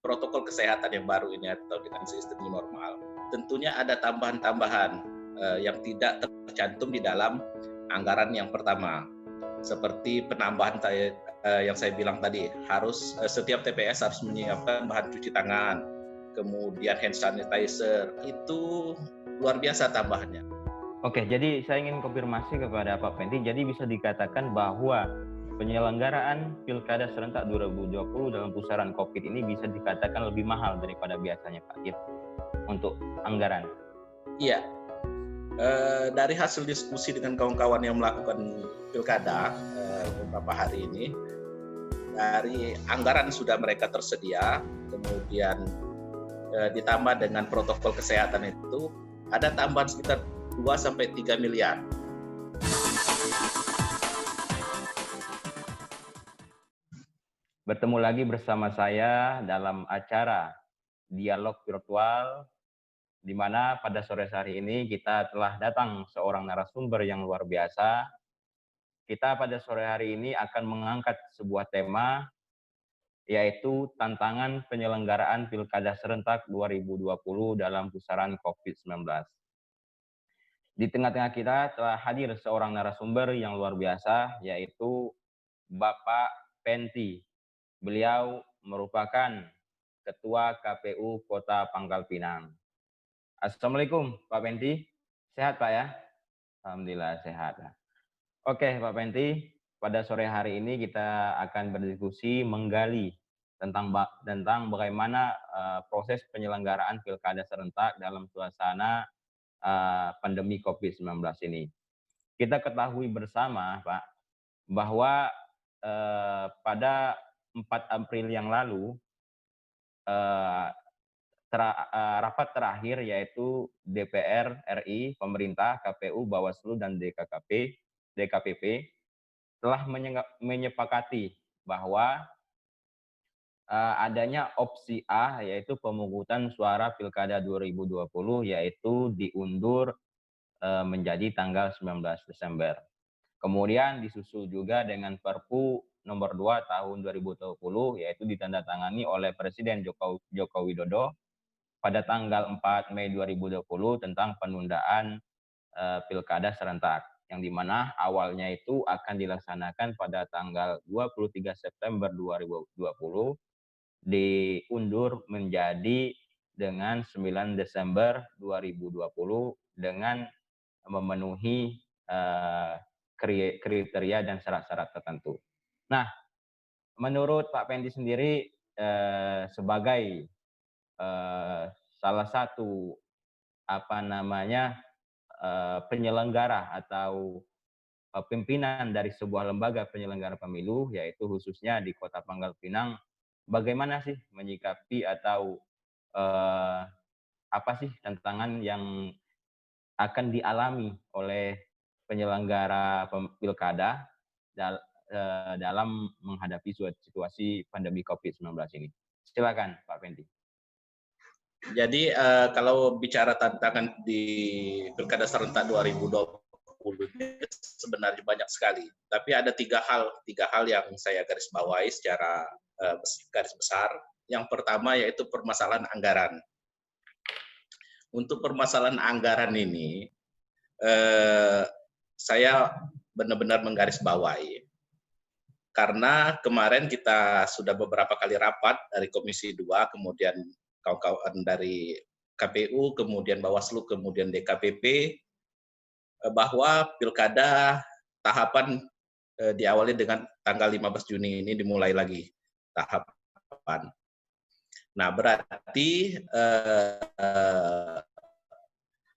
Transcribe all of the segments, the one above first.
protokol kesehatan yang baru ini atau dengan sistem new normal, tentunya ada tambahan-tambahan yang tidak tercantum di dalam anggaran yang pertama. Seperti penambahan yang saya bilang tadi, harus setiap TPS harus menyiapkan bahan cuci tangan, kemudian hand sanitizer, itu luar biasa tambahannya. Oke, jadi saya ingin konfirmasi kepada Pak Penti, jadi bisa dikatakan bahwa penyelenggaraan Pilkada serentak 2020 dalam pusaran COVID ini bisa dikatakan lebih mahal daripada biasanya, Pak, gitu, untuk anggaran. Iya, dari hasil diskusi dengan kawan-kawan yang melakukan Pilkada beberapa hari ini, dari anggaran sudah mereka tersedia, kemudian ditambah dengan protokol kesehatan itu, ada tambahan sekitar 2-3 miliar. Bertemu lagi bersama saya dalam acara dialog virtual, di mana pada sore hari ini kita telah datang seorang narasumber yang luar biasa. Kita pada sore hari ini akan mengangkat sebuah tema, yaitu tantangan penyelenggaraan Pilkada serentak 2020 dalam pusaran COVID-19. Di tengah-tengah kita telah hadir seorang narasumber yang luar biasa, yaitu Bapak Penti. Beliau merupakan Ketua KPU Kota Pangkal Pinang. Assalamualaikum Pak Penti, sehat Pak ya? Alhamdulillah sehat. Oke Pak Penti, pada sore hari ini kita akan berdiskusi menggali tentang bagaimana proses penyelenggaraan Pilkada serentak dalam suasana pandemi COVID-19 ini. Kita ketahui bersama Pak, bahwa pada 4 April yang lalu, rapat terakhir yaitu DPR RI, pemerintah, KPU, Bawaslu, dan DKPP telah menyepakati bahwa adanya opsi A, yaitu pemungutan suara Pilkada 2020, yaitu diundur menjadi tanggal 19 Desember. Kemudian disusul juga dengan Perpu nomor 2 tahun 2020, yaitu ditandatangani oleh Presiden Joko Widodo pada tanggal 4 Mei 2020 tentang penundaan Pilkada serentak, yang dimana awalnya itu akan dilaksanakan pada tanggal 23 September 2020, diundur menjadi dengan 9 Desember 2020 dengan memenuhi kriteria dan syarat-syarat tertentu. Nah, menurut Pak Pendi sendiri sebagai salah satu penyelenggara atau pimpinan dari sebuah lembaga penyelenggara pemilu, yaitu khususnya di Kota Pangkal Pinang, bagaimana sih menyikapi atau apa sih tantangan yang akan dialami oleh penyelenggara pilkada dalam menghadapi situasi pandemi COVID-19 ini? Silakan Pak Pendi. Jadi kalau bicara tantangan di Pilkada serentak 2020 sebenarnya banyak sekali. Tapi ada tiga hal yang saya garis bawahi secara garis besar. Yang pertama yaitu permasalahan anggaran. Untuk permasalahan anggaran ini, saya benar-benar menggarisbawahi. Karena kemarin kita sudah beberapa kali rapat dari Komisi 2, kemudian kawan-kawan dari KPU, kemudian Bawaslu, kemudian DKPP, bahwa pilkada tahapan diawali dengan tanggal 15 Juni ini dimulai lagi tahapan. Nah, berarti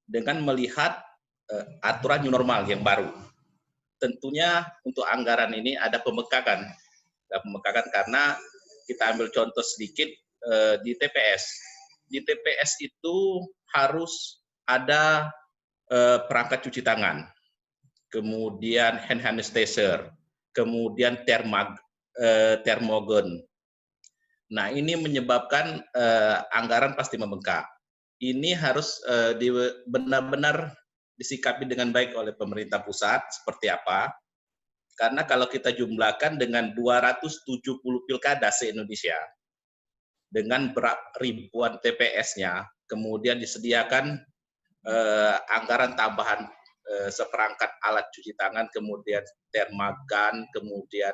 dengan melihat aturan new normal yang baru, tentunya untuk anggaran ini ada pembengkakan karena kita ambil contoh sedikit di TPS. Di TPS itu harus ada perangkat cuci tangan, kemudian hand sanitizer, kemudian termogun. Nah, ini menyebabkan anggaran pasti membengkak. Ini harus benar-benar disikapi dengan baik oleh pemerintah pusat seperti apa. Karena kalau kita jumlahkan dengan 270 pilkada se-Indonesia, dengan ribuan TPS-nya, kemudian disediakan anggaran tambahan seperangkat alat cuci tangan, kemudian termagan, kemudian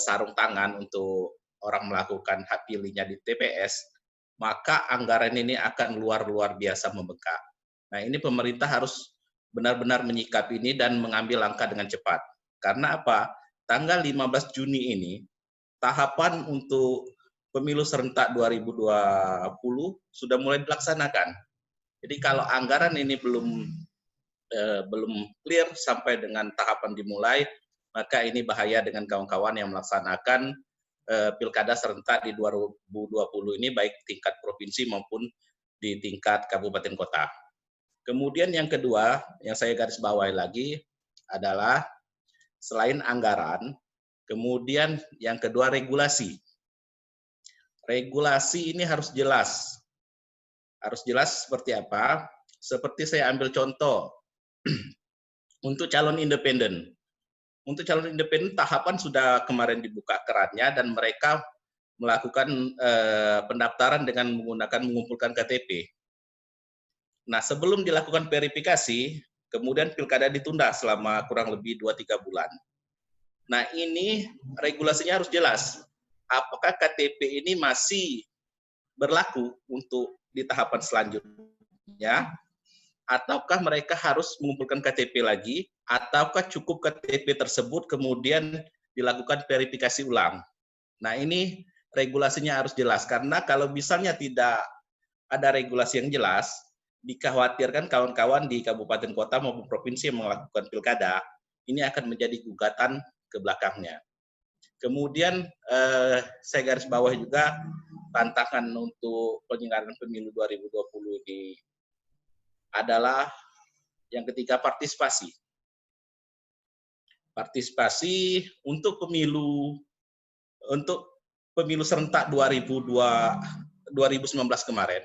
sarung tangan untuk orang melakukan hak pilihnya di TPS, maka anggaran ini akan luar biasa membengkak. Nah, ini pemerintah harus benar-benar menyikapi ini dan mengambil langkah dengan cepat. Karena apa? Tanggal 15 Juni ini, tahapan untuk pemilu serentak 2020 sudah mulai dilaksanakan. Jadi kalau anggaran ini belum clear sampai dengan tahapan dimulai, maka ini bahaya dengan kawan-kawan yang melaksanakan pilkada serentak di 2020 ini, baik tingkat provinsi maupun di tingkat kabupaten kota. Kemudian yang kedua, yang saya garis bawahi lagi adalah selain anggaran, kemudian yang kedua regulasi. Regulasi ini harus jelas. Harus jelas seperti apa? Seperti saya ambil contoh, untuk calon independen. Untuk calon independen tahapan sudah kemarin dibuka kerannya dan mereka melakukan pendaftaran dengan mengumpulkan KTP. Nah, sebelum dilakukan verifikasi, kemudian pilkada ditunda selama kurang lebih 2-3 bulan. Nah, ini regulasinya harus jelas. Apakah KTP ini masih berlaku untuk di tahapan selanjutnya, ataukah mereka harus mengumpulkan KTP lagi, ataukah cukup KTP tersebut kemudian dilakukan verifikasi ulang. Nah, ini regulasinya harus jelas, karena kalau misalnya tidak ada regulasi yang jelas, dikhawatirkan kawan-kawan di kabupaten kota maupun provinsi yang melakukan pilkada, ini akan menjadi gugatan ke belakangnya. Kemudian saya garis bawah juga tantangan untuk penyelenggaraan pemilu 2020 ini adalah yang ketiga, partisipasi. Partisipasi untuk pemilu serentak 2019 kemarin,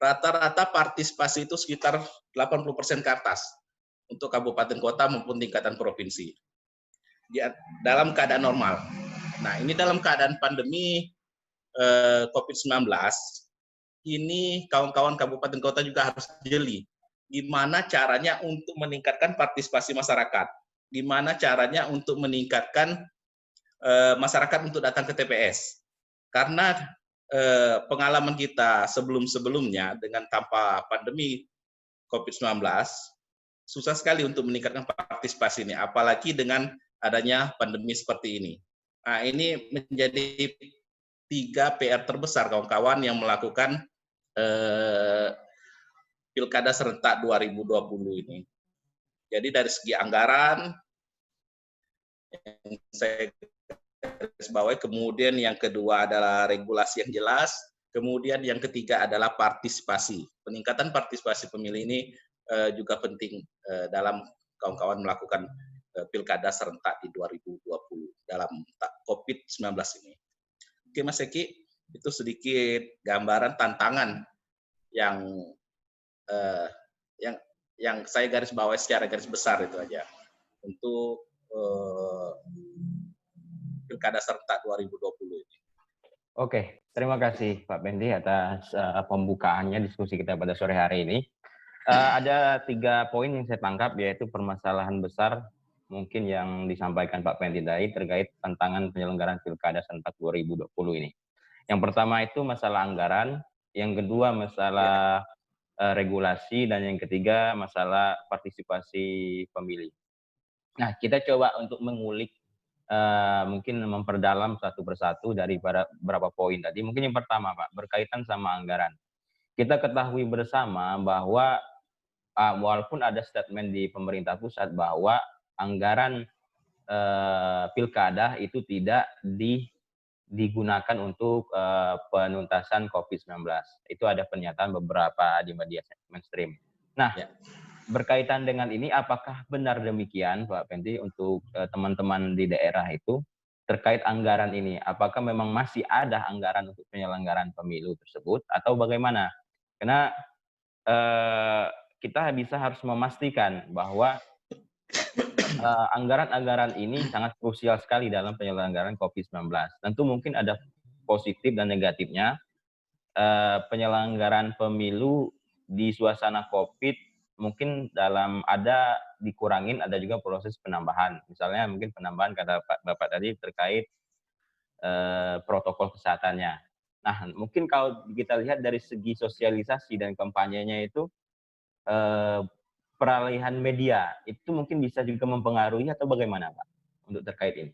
rata-rata partisipasi itu sekitar 80% ke atas untuk kabupaten kota maupun tingkatan provinsi. Dalam keadaan normal. Nah, ini dalam keadaan pandemi COVID-19, ini kawan-kawan kabupaten kota juga harus jeli. Gimana caranya untuk meningkatkan partisipasi masyarakat? Gimana caranya untuk meningkatkan masyarakat untuk datang ke TPS? Karena pengalaman kita sebelum-sebelumnya dengan tanpa pandemi COVID-19, susah sekali untuk meningkatkan partisipasi ini, apalagi dengan adanya pandemi seperti ini. Nah, ini menjadi 3 PR terbesar kawan-kawan yang melakukan pilkada serentak 2020 ini. Jadi dari segi anggaran, yang saya garis bawahi, kemudian yang kedua adalah regulasi yang jelas, kemudian yang ketiga adalah partisipasi. Peningkatan partisipasi pemilih ini juga penting dalam kawan-kawan melakukan pilkada serentak di 2020 dalam COVID-19 ini. Oke Mas Eki, itu sedikit gambaran tantangan yang saya garis bawahi secara garis besar itu aja untuk pilkada serentak 2020 ini. Oke, terima kasih Pak Pendi atas pembukaannya diskusi kita pada sore hari ini. Ada 3 poin yang saya tangkap, yaitu permasalahan besar mungkin yang disampaikan Pak Pendi tadi terkait tantangan penyelenggaraan pilkada serentak 2020 ini. Yang pertama itu masalah anggaran, yang kedua masalah regulasi, dan yang ketiga masalah partisipasi pemilih. Nah, kita coba untuk mengulik, mungkin memperdalam satu persatu dari beberapa poin tadi. Mungkin yang pertama Pak, berkaitan sama anggaran. Kita ketahui bersama bahwa walaupun ada statement di pemerintah pusat bahwa anggaran pilkada itu tidak digunakan untuk penuntasan COVID-19. Itu ada pernyataan beberapa di media mainstream. Nah, berkaitan dengan ini, apakah benar demikian Pak Pendi untuk teman-teman di daerah itu terkait anggaran ini? Apakah memang masih ada anggaran untuk penyelenggaraan pemilu tersebut atau bagaimana? Karena kita harus memastikan bahwa anggaran-anggaran ini sangat krusial sekali dalam penyelenggaraan COVID-19. Tentu mungkin ada positif dan negatifnya, penyelenggaraan pemilu di suasana COVID mungkin ada dikurangin, ada juga proses penambahan. Misalnya mungkin penambahan kata Bapak tadi terkait protokol kesehatannya. Nah, mungkin kalau kita lihat dari segi sosialisasi dan kampanyenya itu, peralihan media itu mungkin bisa juga mempengaruhi atau bagaimana, Pak, untuk terkait ini?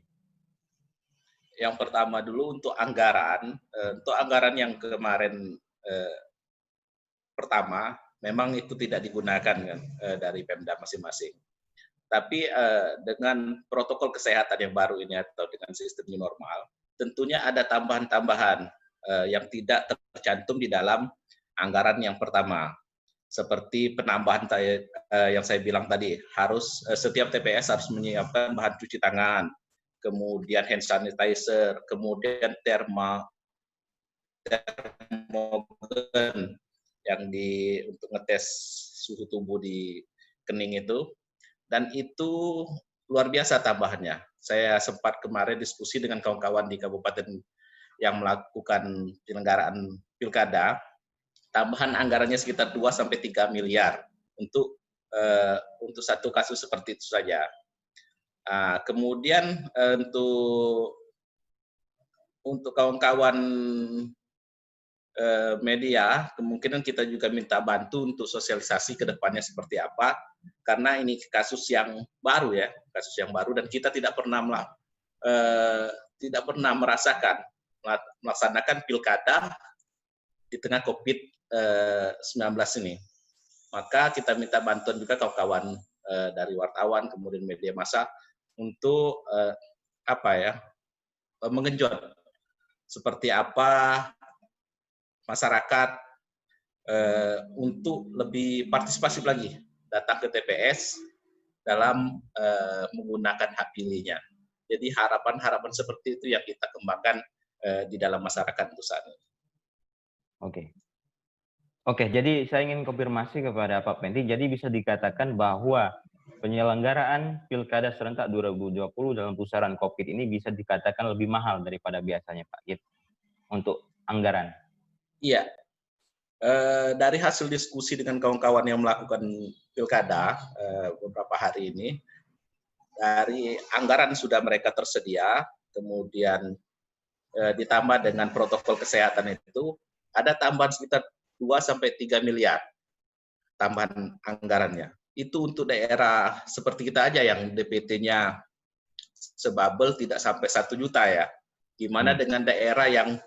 Yang pertama dulu untuk anggaran yang kemarin pertama memang itu tidak digunakan kan dari Pemda masing-masing. Tapi dengan protokol kesehatan yang baru ini atau dengan sistem new normal, tentunya ada tambahan-tambahan yang tidak tercantum di dalam anggaran yang pertama. Seperti penambahan yang saya bilang tadi, harus setiap TPS harus menyiapkan bahan cuci tangan, kemudian hand sanitizer, kemudian termogen yang untuk ngetes suhu tubuh di kening itu, dan itu luar biasa tambahannya. Saya sempat kemarin diskusi dengan kawan-kawan di kabupaten yang melakukan penyelenggaraan pilkada, tambahan anggarannya sekitar 2-3 miliar untuk satu kasus seperti itu saja. Kemudian untuk kawan-kawan media, kemungkinan kita juga minta bantu untuk sosialisasi ke depannya seperti apa, karena ini kasus yang baru ya, dan kita tidak pernah merasakan melaksanakan pilkada di tengah COVID-19 ini. Maka kita minta bantuan juga kawan-kawan dari wartawan, kemudian media massa untuk mengenjot seperti apa masyarakat untuk lebih partisipatif lagi datang ke TPS dalam menggunakan hak pilihnya. Jadi harapan-harapan seperti itu yang kita kembangkan di dalam masyarakat untuk saat ini. Oke, jadi saya ingin konfirmasi kepada Pak Pendi. Jadi bisa dikatakan bahwa penyelenggaraan Pilkada serentak 2020 dalam pusaran COVID ini bisa dikatakan lebih mahal daripada biasanya, Pak, gitu, untuk anggaran. Iya, dari hasil diskusi dengan kawan-kawan yang melakukan pilkada beberapa hari ini, dari anggaran sudah mereka tersedia, kemudian ditambah dengan protokol kesehatan itu, ada tambahan sekitar 2-3 miliar tambahan anggarannya. Itu untuk daerah seperti kita aja yang DPT-nya sebabel tidak sampai 1 juta ya. Gimana dengan daerah yang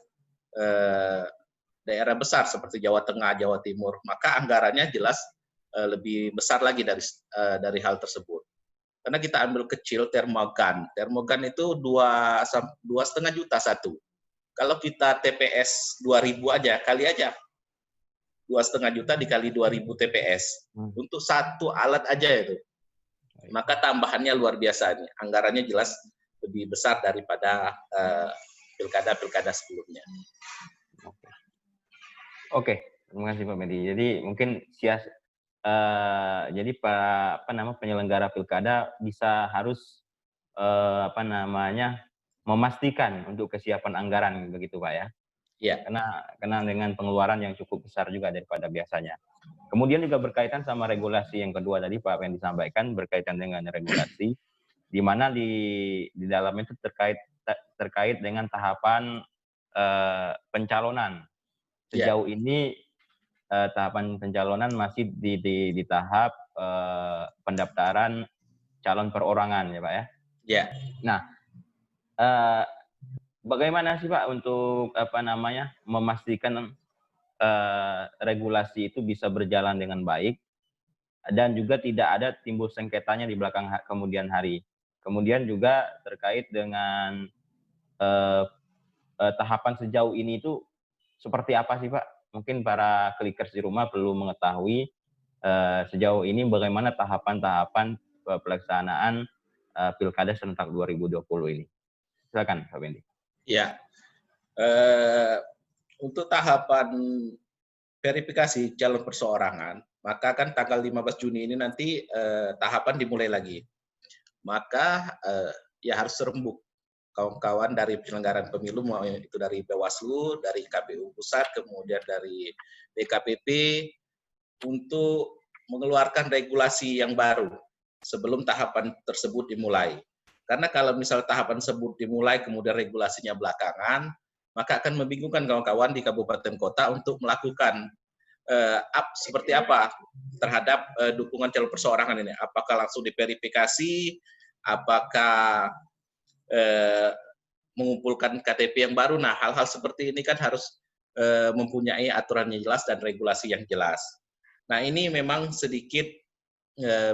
daerah besar seperti Jawa Tengah, Jawa Timur, maka anggarannya jelas lebih besar lagi dari hal tersebut. Karena kita ambil kecil termogan. Termogan itu 2,5 juta satu. Kalau kita TPS 2.000 aja, kali aja 2,5 juta dikali 2.000 TPS untuk satu alat aja itu. Maka tambahannya luar biasa nih. Anggarannya jelas lebih besar daripada pilkada-pilkada sebelumnya. Oke, terima kasih Pak Medi. Jadi mungkin jadi penyelenggara pilkada harus memastikan untuk kesiapan anggaran begitu Pak ya. Iya. Karena dengan pengeluaran yang cukup besar juga daripada biasanya. Kemudian juga berkaitan sama regulasi yang kedua tadi Pak yang disampaikan berkaitan dengan regulasi, di mana di dalam itu terkait dengan tahapan pencalonan. Sejauh ini tahapan pencalonan masih di tahap pendaftaran calon perorangan ya Pak ya. Iya. Nah, bagaimana sih Pak untuk memastikan regulasi itu bisa berjalan dengan baik dan juga tidak ada timbul sengketanya di belakang kemudian hari. Kemudian juga terkait dengan tahapan sejauh ini itu seperti apa sih Pak? Mungkin para klikers di rumah perlu mengetahui sejauh ini bagaimana tahapan-tahapan pelaksanaan Pilkada serentak 2020 ini. Silakan Pak Bendi. Ya, untuk tahapan verifikasi calon perseorangan, maka kan tanggal 15 Juni ini nanti tahapan dimulai lagi. Maka ya harus serembuk kawan-kawan dari penyelenggaraan pemilu, mau itu dari Bawaslu, dari KPU Pusat, kemudian dari DKPP, untuk mengeluarkan regulasi yang baru sebelum tahapan tersebut dimulai. Karena kalau misal tahapan tersebut dimulai kemudian regulasinya belakangan, maka akan membingungkan kawan-kawan di kabupaten kota untuk melakukan seperti apa terhadap dukungan calon perseorangan ini. Apakah langsung diverifikasi, apakah mengumpulkan KTP yang baru. Nah, hal-hal seperti ini kan harus mempunyai aturan yang jelas dan regulasi yang jelas. Nah, ini memang sedikit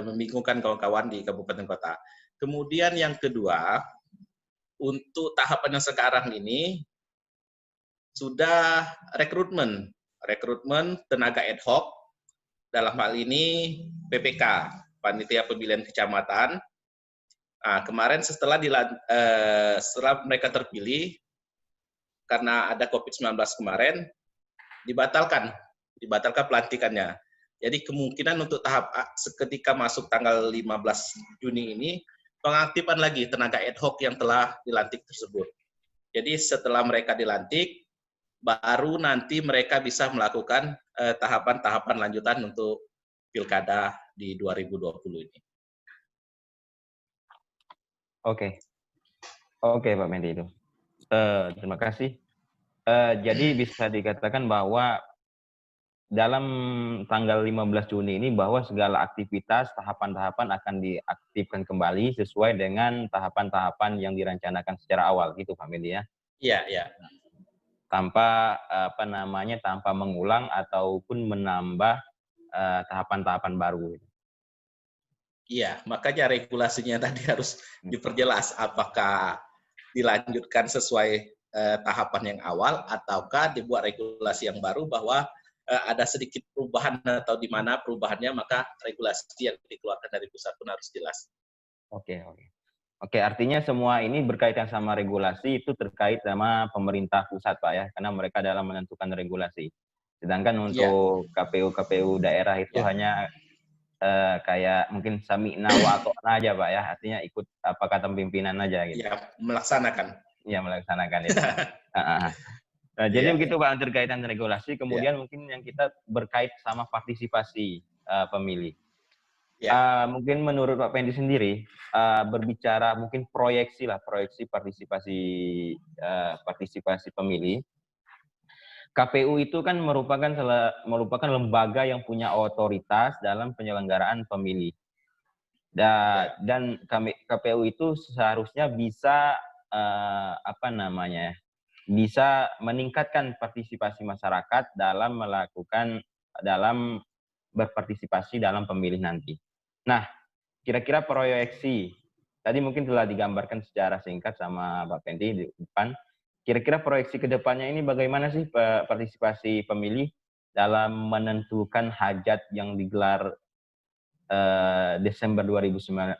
membingungkan kawan-kawan di kabupaten kota. Kemudian yang kedua, untuk tahapan yang sekarang ini sudah rekrutmen tenaga ad hoc, dalam hal ini PPK, Panitia Pemilihan Kecamatan. Nah, kemarin setelah mereka terpilih, karena ada COVID-19 kemarin, dibatalkan pelantikannya. Jadi kemungkinan untuk tahap ketika masuk tanggal 15 Juni ini, pengaktifan lagi tenaga ad hoc yang telah dilantik tersebut. Jadi setelah mereka dilantik, baru nanti mereka bisa melakukan tahapan-tahapan lanjutan untuk pilkada di 2020 ini. Oke, Pak Mendy itu. Terima kasih. Jadi bisa dikatakan bahwa dalam tanggal 15 Juni ini bahwa segala aktivitas, tahapan-tahapan akan diaktifkan kembali sesuai dengan tahapan-tahapan yang direncanakan secara awal, gitu Pak Mendy ya? Iya, iya. Tanpa tanpa mengulang ataupun menambah tahapan-tahapan baru. Iya, makanya regulasinya tadi harus diperjelas apakah dilanjutkan sesuai tahapan yang awal ataukah dibuat regulasi yang baru bahwa ada sedikit perubahan atau di mana perubahannya, maka regulasi yang dikeluarkan dari pusat pun harus jelas. Oke, artinya semua ini berkaitan sama regulasi itu terkait sama pemerintah pusat, Pak ya, karena mereka dalam menentukan regulasi. Sedangkan untuk KPU daerah itu hanya kayak mungkin sami'na wa ata'na aja, Pak ya, artinya ikut apa kata pimpinan aja gitu. Iya, melaksanakan. Iya, melaksanakan itu. Jadi begitu Pak terkaitan regulasi, kemudian mungkin yang kita berkait sama partisipasi pemilih. Mungkin menurut Pak Pendi sendiri, berbicara mungkin proyeksi partisipasi pemilih, KPU itu kan merupakan lembaga yang punya otoritas dalam penyelenggaraan pemilih. Dan KPU itu seharusnya bisa bisa meningkatkan partisipasi masyarakat dalam berpartisipasi dalam pemilih nanti. Nah, kira-kira proyeksi, tadi mungkin telah digambarkan secara singkat sama Pak Pendi di depan, kira-kira proyeksi ke depannya ini bagaimana sih partisipasi pemilih dalam menentukan hajat yang digelar Desember 2020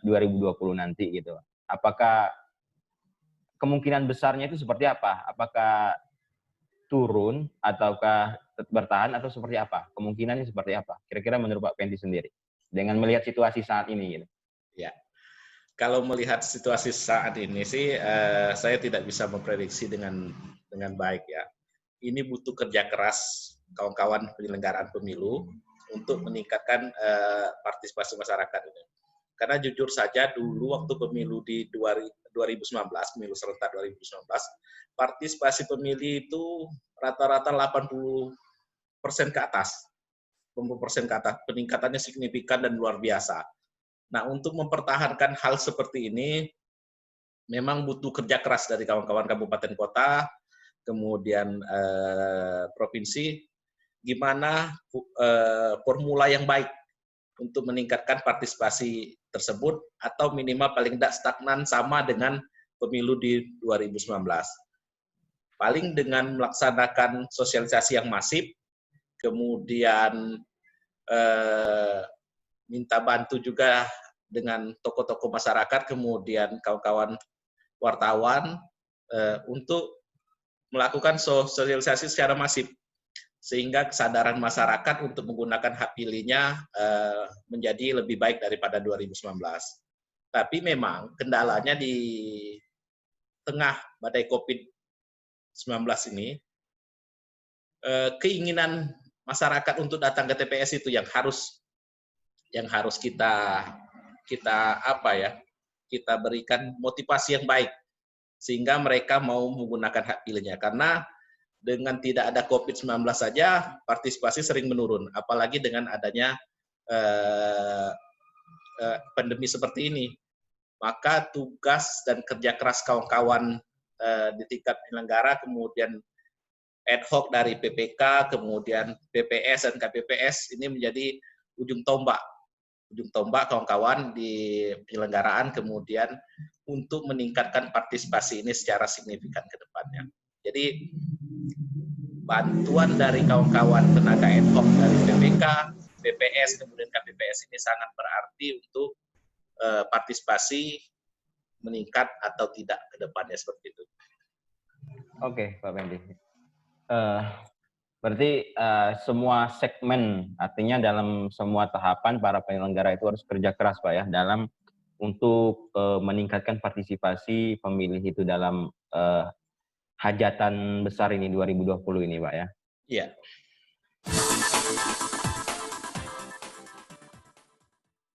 nanti gitu. Apakah kemungkinan besarnya itu seperti apa? Apakah turun ataukah bertahan atau seperti apa? Kemungkinannya seperti apa? Kira-kira menurut Pak Pendi sendiri dengan melihat situasi saat ini gitu. Ya. Kalau melihat situasi saat ini sih saya tidak bisa memprediksi dengan baik ya. Ini butuh kerja keras kawan-kawan penyelenggaraan pemilu untuk meningkatkan partisipasi masyarakat ini. Karena jujur saja dulu waktu pemilu di 2019, pemilu serentak 2019, partisipasi pemilih itu rata-rata 80% ke atas. 80% ke atas. Peningkatannya signifikan dan luar biasa. Nah, untuk mempertahankan hal seperti ini, memang butuh kerja keras dari kawan-kawan kabupaten kota, kemudian provinsi, gimana formula yang baik untuk meningkatkan partisipasi tersebut, atau minimal paling tidak stagnan sama dengan pemilu di 2019. Paling dengan melaksanakan sosialisasi yang masif, kemudian minta bantu juga dengan tokoh-tokoh masyarakat, kemudian kawan-kawan wartawan untuk melakukan sosialisasi secara masif, sehingga kesadaran masyarakat untuk menggunakan hak pilihnya menjadi lebih baik daripada 2019. Tapi memang kendalanya di tengah badai COVID-19 ini, keinginan masyarakat untuk datang ke TPS itu yang harus kita berikan motivasi yang baik sehingga mereka mau menggunakan hak pilihnya. Karena dengan tidak ada COVID-19 saja partisipasi sering menurun, apalagi dengan adanya pandemi seperti ini. Maka tugas dan kerja keras kawan-kawan di tingkat penyelenggara, kemudian ad hoc dari PPK, kemudian PPS dan KPPS ini menjadi ujung tombak kawan-kawan di penyelenggaraan, kemudian untuk meningkatkan partisipasi ini secara signifikan ke depannya. Jadi bantuan dari kawan-kawan tenaga ad hoc dari PPK, PPS, kemudian KPPS ini sangat berarti untuk partisipasi meningkat atau tidak ke depannya, seperti itu. Oke, Pak Pendi. Berarti semua segmen, artinya dalam semua tahapan para penyelenggara itu harus kerja keras, Pak ya, dalam untuk meningkatkan partisipasi pemilih itu dalam hajatan besar ini 2020 ini, Pak ya. Iya.